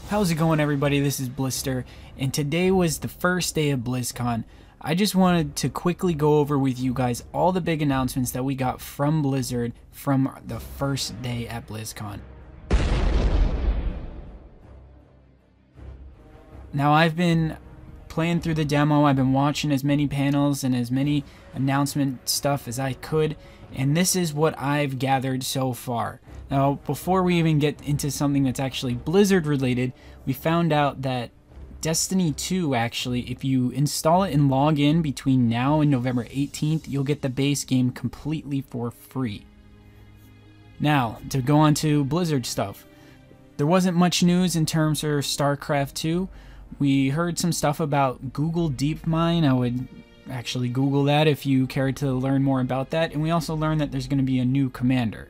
How's it going, everybody? This is Blister, and today was the first day of BlizzCon. I just wanted to quickly go over with you guys all the big announcements that we got from Blizzard from the first day at BlizzCon. Now, I've been playing through the demo, I've been watching as many panels and as many announcement stuff as I could, and this is what I've gathered so far. Now, before we even get into something that's actually Blizzard related, we found out that Destiny 2, actually, if you install it and log in between now and November 18th, you'll get the base game completely for free. Now, to go on to Blizzard stuff. There wasn't much news in terms of StarCraft 2. We heard some stuff about Google DeepMind. I would actually Google that if you cared to learn more about that. And we also learned that there's going to be a new commander.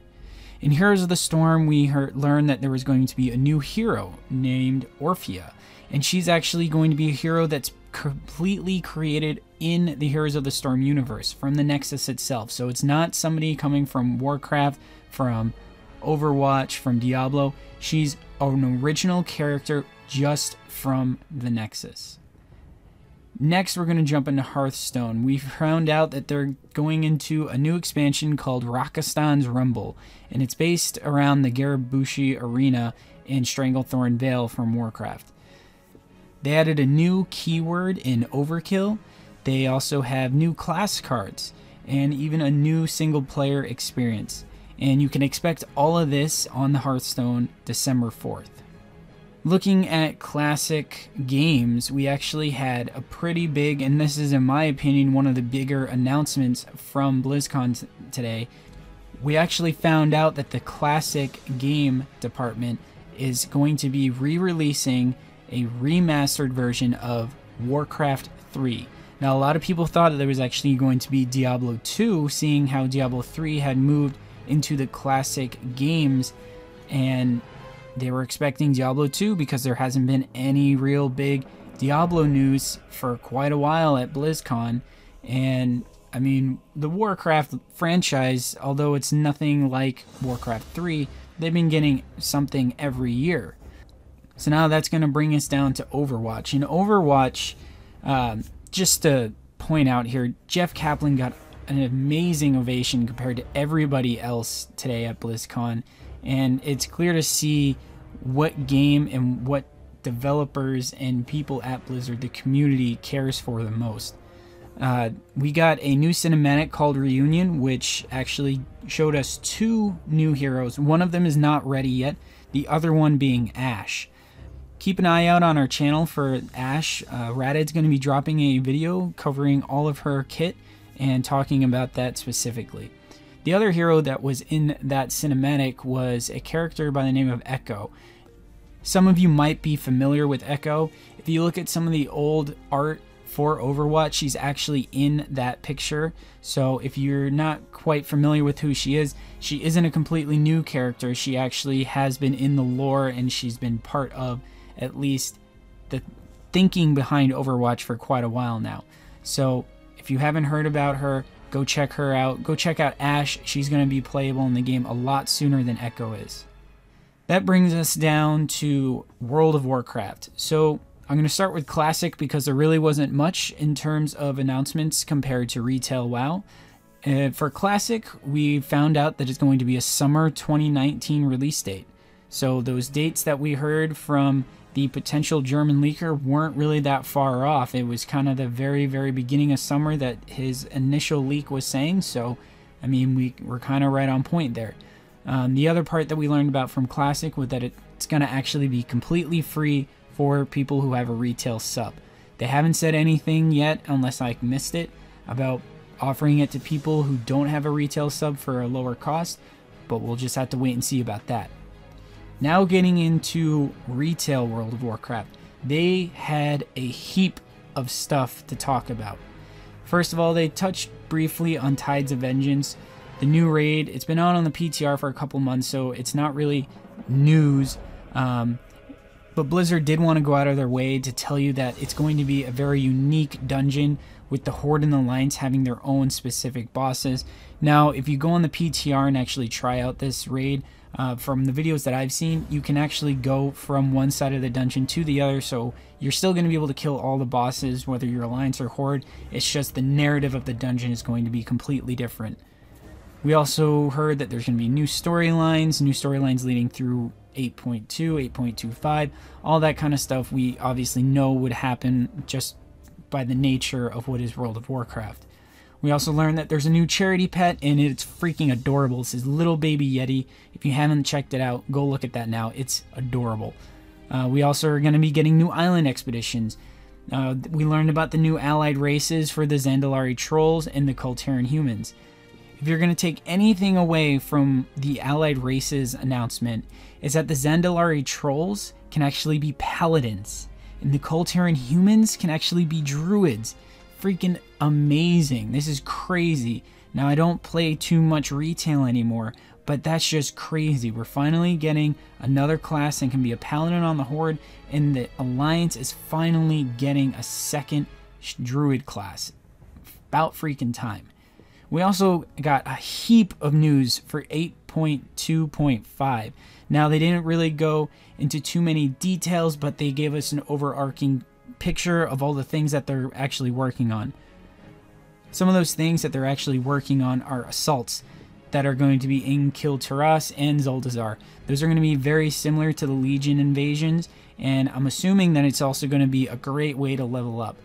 In Heroes of the Storm, we learned that there was going to be a new hero named Orphea. And she's actually going to be a hero that's completely created in the Heroes of the Storm universe, from the Nexus itself. So it's not somebody coming from Warcraft, from Overwatch, from Diablo. She's an original character just from the Nexus. Next, we're going to jump into Hearthstone. We found out that they're going into a new expansion called Rakistan's Rumble, and it's based around the Garabushi Arena in Stranglethorn Vale from Warcraft. They added a new keyword in Overkill. They also have new class cards and even a new single-player experience. And you can expect all of this on the Hearthstone December 4th. Looking at classic games, we actually had a pretty big, and this is in my opinion one of the bigger announcements from BlizzCon today. We actually found out that the classic game department is going to be re-releasing a remastered version of Warcraft 3. Now, a lot of people thought that there was actually going to be Diablo 2, seeing how Diablo 3 had moved into the classic games, and they were expecting Diablo 2 because there hasn't been any real big Diablo news for quite a while at BlizzCon. And I mean, the Warcraft franchise, although it's nothing like Warcraft 3, they've been getting something every year. So now that's going to bring us down to Overwatch. In Overwatch, just to point out here, Jeff Kaplan got an amazing ovation compared to everybody else today at BlizzCon. And it's clear to see what game and what developers and people at Blizzard, the community, cares for the most. We got a new cinematic called Reunion, which actually showed us two new heroes. One of them is not ready yet, the other one being Ashe. Keep an eye out on our channel for Ashe. Radit's going to be dropping a video covering all of her kit and talking about that specifically. The other hero that was in that cinematic was a character by the name of Echo. Some of you might be familiar with Echo. If you look at some of the old art for Overwatch, she's actually in that picture. So if you're not quite familiar with who she isn't a completely new character. She actually has been in the lore, and she's been part of at least the thinking behind Overwatch for quite a while now. So if you haven't heard about her, go check her out. Go check out Ashe. She's going to be playable in the game a lot sooner than Echo is. That brings us down to World of Warcraft. So I'm going to start with Classic because there really wasn't much in terms of announcements compared to Retail WoW. For Classic, we found out that it's going to be a summer 2019 release date. So those dates that we heard from the potential German leaker weren't really that far off. It was kind of the very, very beginning of summer that his initial leak was saying. So, I mean, we're kind of right on point there. The other part that we learned about from Classic was that it's going to actually be completely free for people who have a retail sub. They haven't said anything yet, unless I missed it, about offering it to people who don't have a retail sub for a lower cost, but we'll just have to wait and see about that. Now getting into retail World of Warcraft, they had a heap of stuff to talk about. First of all, they touched briefly on Tides of Vengeance, the new raid. It's been out on the PTR for a couple months, so it's not really news. But Blizzard did want to go out of their way to tell you that it's going to be a very unique dungeon, with the Horde and the Alliance having their own specific bosses. Now, if you go on the PTR and actually try out this raid, From the videos that I've seen, you can actually go from one side of the dungeon to the other, so you're still going to be able to kill all the bosses, whether you're Alliance or Horde. It's just the narrative of the dungeon is going to be completely different. We also heard that there's going to be new storylines leading through 8.2, 8.25, all that kind of stuff we obviously know would happen just by the nature of what is World of Warcraft. We also learned that there's a new charity pet, and it's freaking adorable. It's this little baby Yeti. If you haven't checked it out, go look at that now. It's adorable. We also are going to be getting new island expeditions. We learned about the new allied races for the Zandalari trolls and the Kultaran humans. If you're going to take anything away from the allied races announcement, is that the Zandalari trolls can actually be paladins, and the Kultaran humans can actually be druids. Freaking amazing. This is crazy. Now, I don't play too much retail anymore, but that's just crazy. We're finally getting another class that can be a paladin on the Horde, and the Alliance is finally getting a second druid class. About freaking time. We also got a heap of news for 8.2.5. Now, they didn't really go into too many details, but they gave us an overarching picture of all the things that they're actually working on. Some of those things that they're actually working on are assaults that are going to be in Kil'Taras and Zuldazar. Those are going to be very similar to the Legion invasions, and I'm assuming that it's also going to be a great way to level up.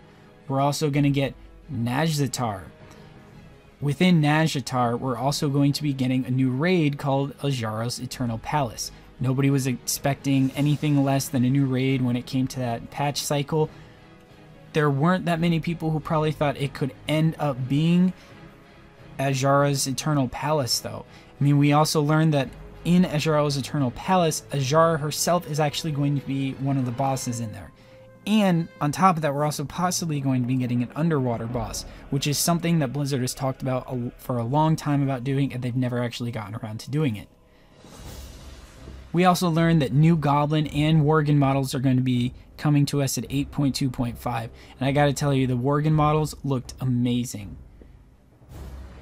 We're also going to get Nazjatar. Within Nazjatar, we're also going to be getting a new raid called Azshara's Eternal Palace. Nobody was expecting anything less than a new raid when it came to that patch cycle. There weren't that many people who probably thought it could end up being Azshara's Eternal Palace, though. I mean, we also learned that in Azshara's Eternal Palace, Azshara herself is actually going to be one of the bosses in there. And on top of that, we're also possibly going to be getting an underwater boss, which is something that Blizzard has talked about for a long time about doing, and they've never actually gotten around to doing it. We also learned that new Goblin and Worgen models are going to be coming to us at 8.2.5, and I gotta tell you, the Worgen models looked amazing.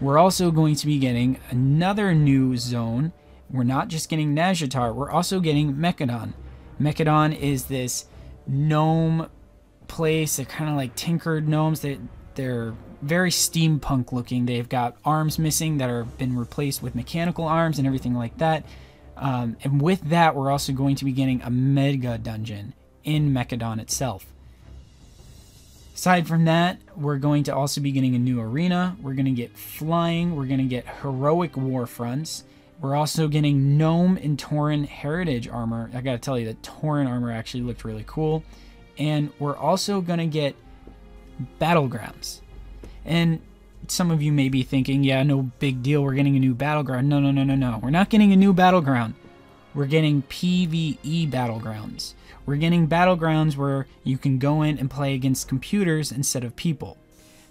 We're also going to be getting another new zone. We're not just getting Nazjatar, we're also getting Mechadon. Mechadon is this gnome place. They're kind of like tinkered gnomes. They're very steampunk looking. They've got arms missing that are been replaced with mechanical arms and everything like that. And with that, we're also going to be getting a mega dungeon in Mechadon itself. Aside from that, we're going to also be getting a new arena. We're going to get flying. We're going to get heroic war fronts. We're also getting Gnome and Tauren Heritage armor. I gotta tell you, the Tauren armor actually looked really cool. And we're also gonna get Battlegrounds. And some of you may be thinking, yeah, no big deal, we're getting a new Battleground. No. We're not getting a new Battleground. We're getting PvE Battlegrounds. We're getting Battlegrounds where you can go in and play against computers instead of people.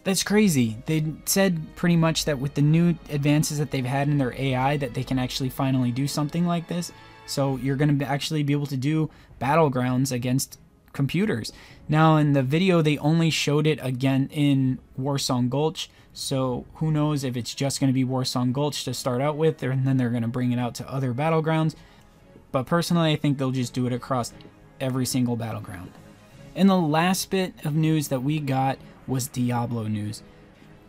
That's crazy. They said pretty much that with the new advances that they've had in their AI that they can actually finally do something like this. So you're going to actually be able to do Battlegrounds against computers. Now in the video they only showed it again in Warsong Gulch. So who knows if it's just going to be Warsong Gulch to start out with, and then they're going to bring it out to other Battlegrounds. But personally I think they'll just do it across every single Battleground. And the last bit of news that we got was Diablo news.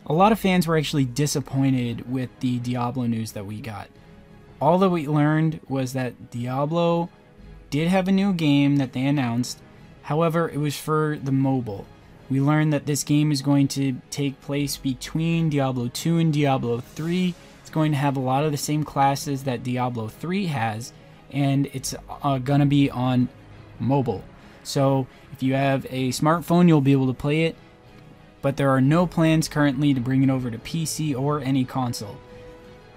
A lot of fans were actually disappointed with the Diablo news that we got. All that we learned was that Diablo did have a new game that they announced. However, it was for the mobile. We learned that this game is going to take place between Diablo 2 and Diablo 3. It's going to have a lot of the same classes that Diablo 3 has, and it's going to be on mobile. So if you have a smartphone, you'll be able to play it, but there are no plans currently to bring it over to PC or any console.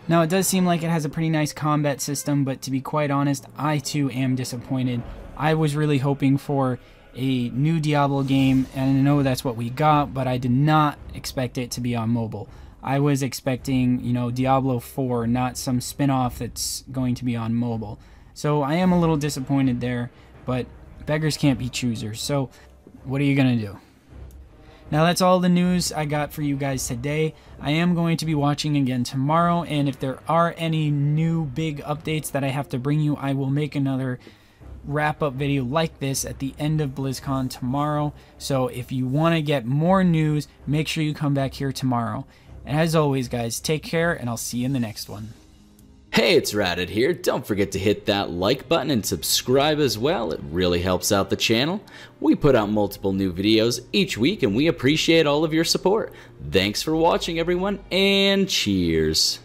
Now it does seem like it has a pretty nice combat system, but to be quite honest, I too am disappointed. I was really hoping for a new Diablo game, and I know that's what we got, but I did not expect it to be on mobile. I was expecting, you know, Diablo 4, not some spin-off that's going to be on mobile. So I am a little disappointed there, but beggars can't be choosers. So what are you gonna do? Now that's all the news I got for you guys today. I am going to be watching again tomorrow, and if there are any new big updates that I have to bring you, I will make another wrap-up video like this at the end of BlizzCon tomorrow. So if you want to get more news, make sure you come back here tomorrow. And as always, guys, take care, and I'll see you in the next one. Hey, it's Radit here. Don't forget to hit that like button and subscribe as well. It really helps out the channel. We put out multiple new videos each week, and we appreciate all of your support. Thanks for watching, everyone, and cheers.